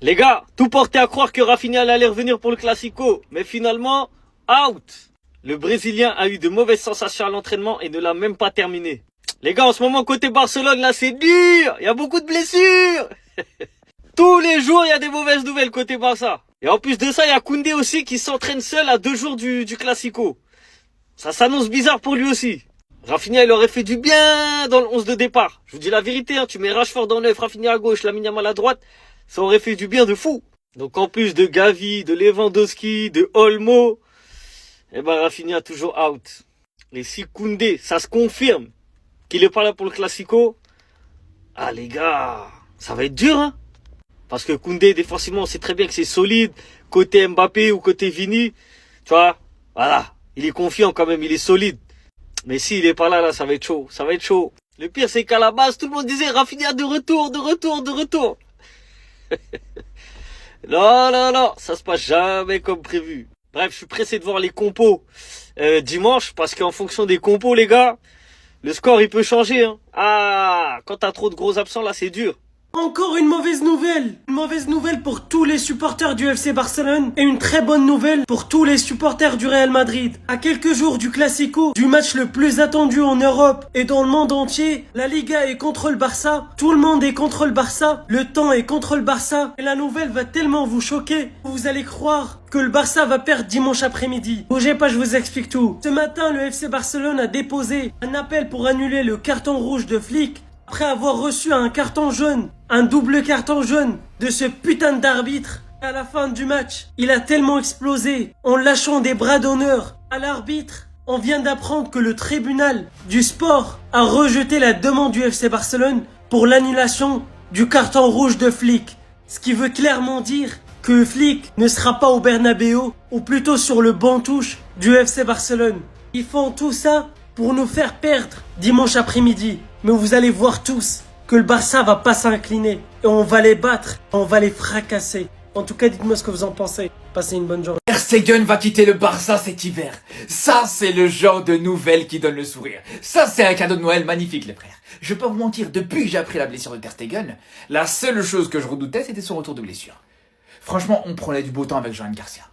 Les gars, tout portait à croire que Rafinha allait revenir pour le Classico, mais finalement, out. Le Brésilien a eu de mauvaises sensations à l'entraînement et ne l'a même pas terminé. Les gars, en ce moment, côté Barcelone, là, c'est dur. Il y a beaucoup de blessures. Tous les jours, il y a des mauvaises nouvelles côté Barça. Et en plus de ça, il y a Koundé aussi qui s'entraîne seul à 2 jours du Classico. Ça s'annonce bizarre pour lui aussi. Rafinha, il aurait fait du bien dans le 11 de départ. Je vous dis la vérité, hein, tu mets Rashford en 9, Rafinha à gauche, Lamine Yamal à droite, ça aurait fait du bien de fou. Donc en plus de Gavi, de Lewandowski, de Olmo, eh ben Rafinha toujours out. Et si Koundé, ça se confirme qu'il est pas là pour le Classico, ah les gars, ça va être dur, hein. Parce que Koundé, défensivement, on sait très bien que c'est solide. Côté Mbappé ou côté Vini, tu vois, voilà, il est confiant quand même, il est solide. Mais s'il est pas là, là, ça va être chaud, ça va être chaud. Le pire, c'est qu'à la base, tout le monde disait Rafinha de retour, de retour, de retour. Non, non, non, ça se passe jamais comme prévu. Bref, je suis pressé de voir les compos dimanche, parce qu'en fonction des compos, les gars, le score, il peut changer. Hein. Ah, quand t'as trop de gros absents, là, c'est dur. Encore une mauvaise nouvelle. Une mauvaise nouvelle pour tous les supporters du FC Barcelone et une très bonne nouvelle pour tous les supporters du Real Madrid. À quelques jours du Classico, du match le plus attendu en Europe et dans le monde entier, la Liga est contre le Barça, tout le monde est contre le Barça, le temps est contre le Barça et la nouvelle va tellement vous choquer, vous allez croire que le Barça va perdre dimanche après-midi. Bougez pas, je vous explique tout. Ce matin, le FC Barcelone a déposé un appel pour annuler le carton rouge de Flick après avoir reçu un carton jaune, un double carton jaune de ce putain d'arbitre. À la fin du match, il a tellement explosé en lâchant des bras d'honneur à l'arbitre. On vient d'apprendre que le tribunal du sport a rejeté la demande du FC Barcelone pour l'annulation du carton rouge de Flick. Ce qui veut clairement dire que Flick ne sera pas au Bernabéu, ou plutôt sur le banc touche du FC Barcelone. Ils font tout ça pour nous faire perdre dimanche après-midi. Mais vous allez voir tous que le Barça va pas s'incliner. Et on va les battre, on va les fracasser. En tout cas, dites-moi ce que vous en pensez. Passez une bonne journée. Ter Stegen va quitter le Barça cet hiver. Ça, c'est le genre de nouvelle qui donne le sourire. Ça, c'est un cadeau de Noël magnifique, les frères. Je vais pas vous mentir, depuis que j'ai appris la blessure de Ter Stegen, la seule chose que je redoutais, c'était son retour de blessure. Franchement, on prenait du beau temps avec Johan Garcia.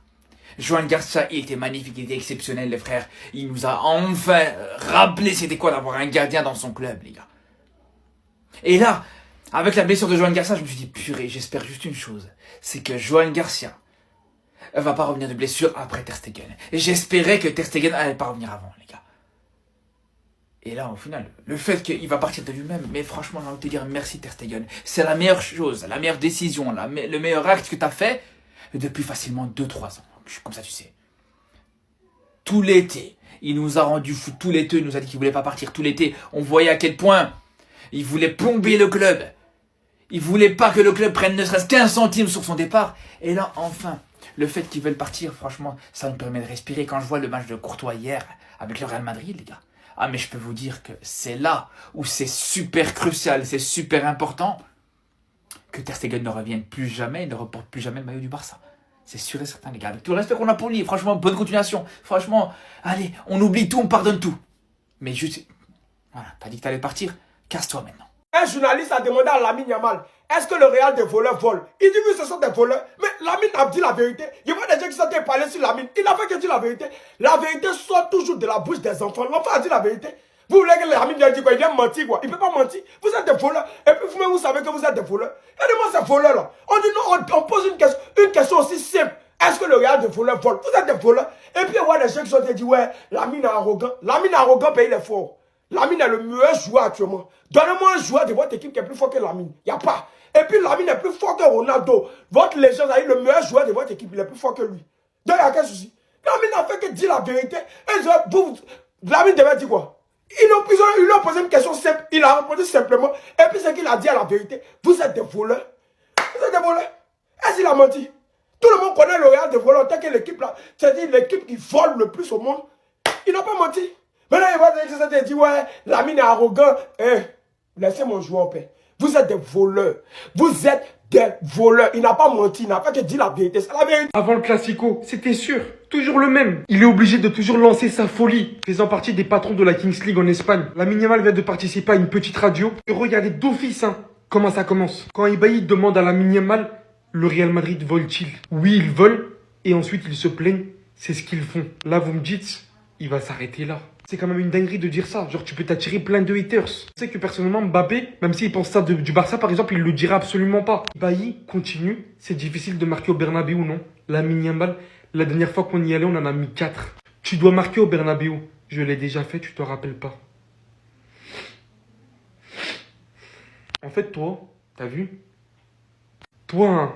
Johan Garcia, il était magnifique, il était exceptionnel, les frères. Il nous a enfin rappelé c'était quoi d'avoir un gardien dans son club, les gars. Et là, avec la blessure de Johan Garcia, je me suis dit, purée, j'espère juste une chose. C'est que Johan Garcia va pas revenir de blessure après Ter Stegen. Et j'espérais que Ter Stegen allait pas revenir avant, les gars. Et là, au final, le fait qu'il va partir de lui-même, mais franchement, j'ai envie de te dire merci Ter Stegen. C'est la meilleure chose, la meilleure décision, le meilleur acte que tu as fait depuis facilement 2-3 ans. Comme ça, tu sais. Tout l'été, il nous a rendu fou. Tout l'été, il nous a dit qu'il voulait pas partir. Tout l'été, on voyait à quel point il voulait plomber le club. Il voulait pas que le club prenne ne serait-ce qu'un centime sur son départ. Et là, enfin, le fait qu'ils veulent partir, franchement, ça nous permet de respirer. Quand je vois le match de Courtois hier avec le Real Madrid, les gars. Ah, mais je peux vous dire que c'est là où c'est super crucial, c'est super important que Ter Stegen ne revienne plus jamais et ne reporte plus jamais le maillot du Barça. C'est sûr et certain, les gars. Avec tout le respect qu'on a pour lui, franchement, bonne continuation. Franchement, allez, on oublie tout, on pardonne tout. Mais juste, voilà, t'as dit que t'allais partir, casse-toi maintenant. Un journaliste a demandé à Lamine Yamal, est-ce que le Real des voleurs vole? Il dit que ce sont des voleurs. Mais Lamine a dit la vérité. Je vois des gens qui sont parlé sur Lamine. Il n'a pas que dit la vérité. La vérité sort toujours de la bouche des enfants. L'enfant a dit la vérité. Vous voulez que Lamine vienne dire quoi? Il vient mentir quoi? Il ne peut pas mentir. Vous êtes des voleurs. Et puis vous-même, vous savez que vous êtes des voleurs. Regardez-moi ces voleurs là. On dit non, on pose une question aussi simple. Est-ce que le Real des voleurs vole? Vous êtes des voleurs. Et puis il y a des gens qui sont dit ouais, Lamine est arrogant. Lamine est arrogant, pays les forts. Lamine est le meilleur joueur actuellement. Donnez-moi un joueur de votre équipe qui est plus fort que Lamine. Il n'y a pas. Et puis Lamine est plus fort que Ronaldo. Votre légende a eu le meilleur joueur de votre équipe. Il est plus fort que lui. Donc il n'y a aucun souci. Lamine n'a fait que dire la vérité. Et Lamine devait dire quoi? Ils lui ont posé une question simple. Il a répondu simplement. Et puis ce qu'il a dit à la vérité. Vous êtes des voleurs. Vous êtes des voleurs. Est-ce qu'il a menti? Tout le monde connaît le Real des voleurs. Tant que l'équipe là, c'est-à-dire l'équipe qui vole le plus au monde. Il n'a pas menti. Maintenant, il va dire, ouais, Lamine est arrogant. Laissez mon joueur en paix. Vous êtes des voleurs. Vous êtes des voleurs. Il n'a pas menti, il n'a pas que dit la vérité. C'est la vérité. Avant le Classico, c'était sûr. Toujours le même. Il est obligé de toujours lancer sa folie. Faisant partie des patrons de la Kings League en Espagne. Lamine Yamal vient de participer à une petite radio. Et regardez d'office, comment ça commence. Quand Ibaï demande à Lamine Yamal Le Real Madrid vole-t-il? Oui, ils volent et ensuite ils se plaignent. C'est ce qu'ils font. Là, vous me dites, il va s'arrêter là. C'est quand même une dinguerie de dire ça. Genre, tu peux t'attirer plein de haters. Tu sais que personnellement, Mbappé, même s'il pense ça du Barça, par exemple, il le dira absolument pas. Bailly continue. C'est difficile de marquer au Bernabéu, non? Lamine Yamal, la dernière fois qu'on y allait, on en a mis 4. Tu dois marquer au Bernabéu. Je l'ai déjà fait, tu te rappelles pas. En fait, toi, t'as vu? Toi, hein,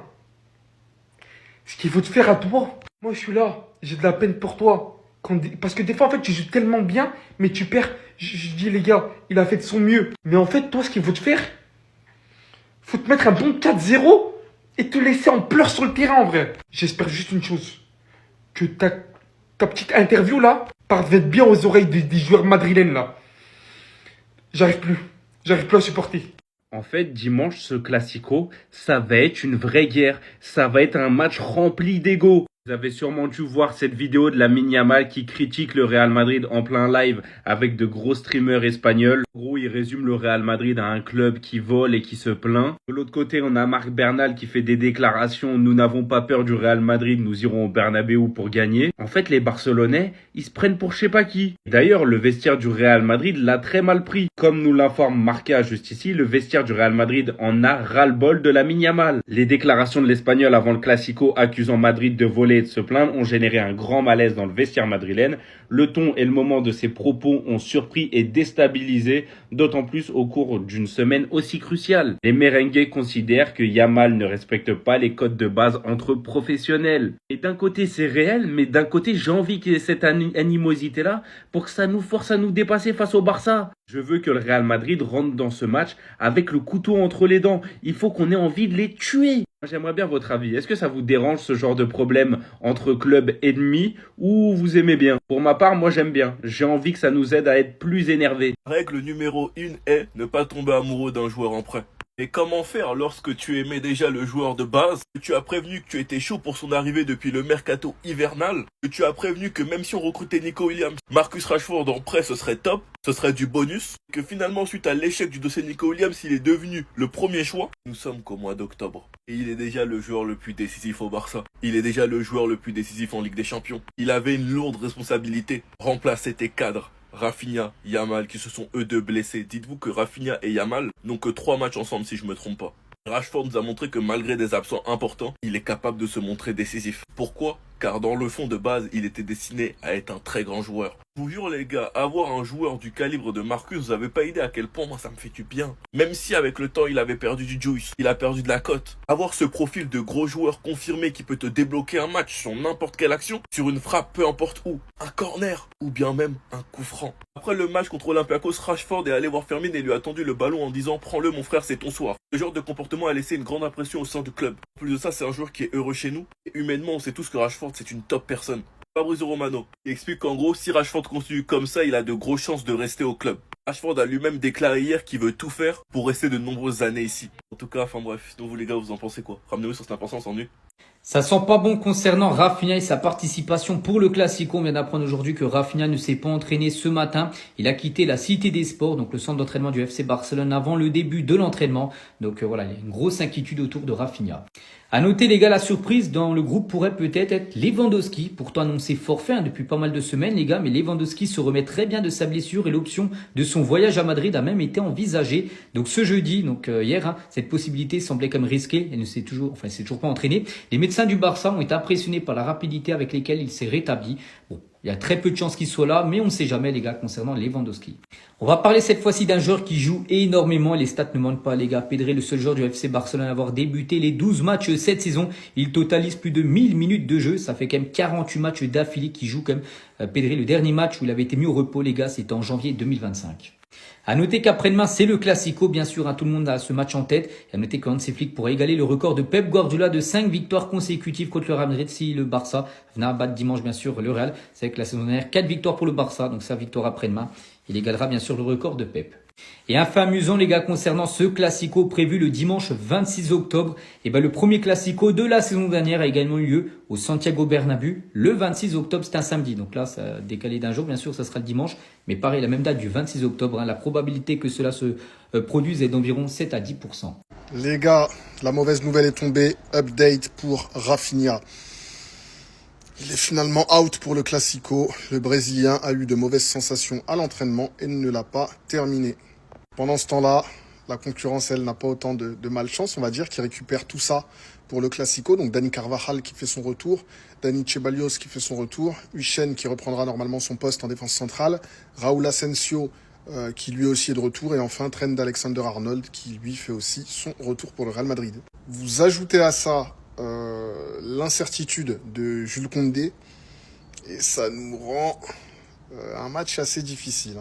ce qu'il faut te faire à toi. Moi, je suis là. J'ai de la peine pour toi. Parce que des fois, en fait, tu joues tellement bien, mais tu perds. Je dis, les gars, il a fait de son mieux. Mais en fait, toi, ce qu'il faut te faire, faut te mettre un bon 4-0 et te laisser en pleurs sur le terrain, en vrai. J'espère juste une chose. Que ta petite interview, là, parvienne bien aux oreilles des joueurs madrilènes, là. J'arrive plus. J'arrive plus à supporter. En fait, dimanche, ce Classico, ça va être une vraie guerre. Ça va être un match rempli d'ego. Vous avez sûrement dû voir cette vidéo de Lamine Yamal qui critique le Real Madrid en plein live avec de gros streamers espagnols. En gros, il résume le Real Madrid à un club qui vole et qui se plaint. De l'autre côté, on a Marc Bernal qui fait des déclarations. Nous n'avons pas peur du Real Madrid, nous irons au Bernabéu pour gagner. En fait, les Barcelonais, ils se prennent pour je sais pas qui. D'ailleurs, le vestiaire du Real Madrid l'a très mal pris. Comme nous l'informe Marca juste ici, le vestiaire du Real Madrid en a ras-le-bol de Lamine Yamal. Les déclarations de l'Espagnol avant le Classico accusant Madrid de voler et de se plaindre ont généré un grand malaise dans le vestiaire madrilène. Le ton et le moment de ses propos ont surpris et déstabilisé, d'autant plus au cours d'une semaine aussi cruciale. Les merengues considèrent que Yamal ne respecte pas les codes de base entre professionnels. Et d'un côté c'est réel, mais d'un côté j'ai envie qu'il y ait cette animosité-là pour que ça nous force à nous dépasser face au Barça. Je veux que le Real Madrid rentre dans ce match avec le couteau entre les dents. Il faut qu'on ait envie de les tuer. J'aimerais bien votre avis. Est-ce que ça vous dérange ce genre de problème entre clubs ennemis ou vous aimez bien? Pour ma part, moi j'aime bien. J'ai envie que ça nous aide à être plus énervés. Règle numéro 1 est ne pas tomber amoureux d'un joueur en prêt. Et comment faire lorsque tu aimais déjà le joueur de base, que tu as prévenu que tu étais chaud pour son arrivée depuis le mercato hivernal, que tu as prévenu que même si on recrutait Nico Williams, Marcus Rashford en prêt ce serait top, ce serait du bonus, que finalement suite à l'échec du dossier Nico Williams, il est devenu le premier choix. Nous sommes qu'au mois d'octobre. Et il est déjà le joueur le plus décisif au Barça. Il est déjà le joueur le plus décisif en Ligue des Champions. Il avait une lourde responsabilité, remplacer tes cadres. Rafinha, Yamal qui se sont eux deux blessés. Dites-vous que Rafinha et Yamal n'ont que 3 matchs ensemble si je me trompe pas. Rashford nous a montré que malgré des absents importants, il est capable de se montrer décisif. Pourquoi? Car dans le fond de base, il était destiné à être un très grand joueur. Je vous jure les gars, avoir un joueur du calibre de Marcus, vous avez pas idée à quel point moi ça me fait du bien. Même si avec le temps il avait perdu du juice, il a perdu de la cote. Avoir ce profil de gros joueur confirmé qui peut te débloquer un match sur n'importe quelle action, sur une frappe peu importe où, un corner ou bien même un coup franc. Après le match contre Olympiakos, Rashford est allé voir Firmino et lui a tendu le ballon en disant « Prends-le mon frère, c'est ton soir ». Ce genre de comportement a laissé une grande impression au sein du club. En plus de ça, c'est un joueur qui est heureux chez nous. Et humainement, on sait tous que Rashford c'est une top personne. Fabrizio Romano il explique qu'en gros, si Rashford continue comme ça, il a de grosses chances de rester au club. Rashford a lui-même déclaré hier qu'il veut tout faire pour rester de nombreuses années ici. En tout cas, enfin bref, donc vous les gars, vous en pensez quoi? Ramenez-vous sur cette importance en nu. Ça sent pas bon concernant Rafinha et sa participation pour le Classico. On vient d'apprendre aujourd'hui que Rafinha ne s'est pas entraîné ce matin. Il a quitté la Cité des Sports, donc le centre d'entraînement du FC Barcelone, avant le début de l'entraînement. Donc voilà, il y a une grosse inquiétude autour de Rafinha. À noter les gars, la surprise dans le groupe pourrait peut-être être Lewandowski, pourtant annoncé forfait depuis pas mal de semaines les gars, mais Lewandowski se remet très bien de sa blessure et l'option de son voyage à Madrid a même été envisagée. Donc ce jeudi, donc hier, cette possibilité semblait quand même risquée, elle ne s'est toujours pas entraînée. Les médecins du Barça ont été impressionnés par la rapidité avec laquelle il s'est rétabli. Bon, il y a très peu de chances qu'il soit là, mais on ne sait jamais les gars concernant Lewandowski. On va parler cette fois-ci d'un joueur qui joue énormément. Les stats ne mentent pas les gars. Pedri, le seul joueur du FC Barcelone à avoir débuté les 12 matchs cette saison. Il totalise plus de 1000 minutes de jeu. Ça fait quand même 48 matchs d'affilée qu'il joue quand même. Pedri, le dernier match où il avait été mis au repos les gars, c'était en janvier 2025. À noter qu'après-demain, c'est le Classico, bien sûr, tout le monde a ce match en tête. Et à noter que Hansi Flick pourrait égaler le record de Pep Guardiola de 5 victoires consécutives contre le Real Madrid si le Barça venait à battre dimanche, bien sûr, le Real. C'est que la saison dernière, 4 victoires pour le Barça, donc 5 victoires après-demain. Il égalera bien sûr le record de Pep. Et un fait amusant les gars concernant ce Classico prévu le dimanche 26 octobre. Et le premier Classico de la saison dernière a également eu lieu au Santiago Bernabéu. Le 26 octobre, c'est un samedi. Donc là, ça a décalé d'un jour, bien sûr, ça sera le dimanche. Mais pareil, la même date du 26 octobre. La probabilité que cela se produise est d'environ 7 à 10%. Les gars, la mauvaise nouvelle est tombée. Update pour Rafinha. Il est finalement out pour le Classico. Le Brésilien a eu de mauvaises sensations à l'entraînement et ne l'a pas terminé. Pendant ce temps-là, la concurrence, elle, n'a pas autant de malchance, on va dire, qui récupère tout ça pour le Classico. Donc Dani Carvajal qui fait son retour, Dani Ceballos qui fait son retour, Huijsen qui reprendra normalement son poste en défense centrale, Raúl Asensio qui lui aussi est de retour, et enfin Trent Alexander-Arnold qui lui fait aussi son retour pour le Real Madrid. Vous ajoutez à ça l'incertitude de Jules Koundé et ça nous rend un match assez difficile.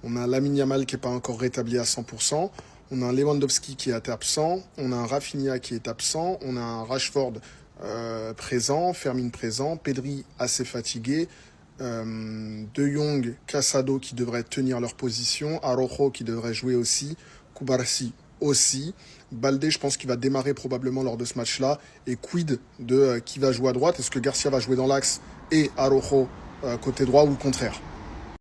On a un Lamine Yamal qui n'est pas encore rétabli à 100%, on a un Lewandowski qui est absent, on a un Rafinha qui est absent, on a un Rashford présent, Fermin présent, Pedri assez fatigué, De Jong, Casado qui devraient tenir leur position, Araujo qui devrait jouer aussi, Kubarsi aussi. Baldé, je pense qu'il va démarrer probablement lors de ce match-là. Et quid de qui va jouer à droite? Est-ce que Garcia va jouer dans l'axe et Araujo côté droit ou le contraire?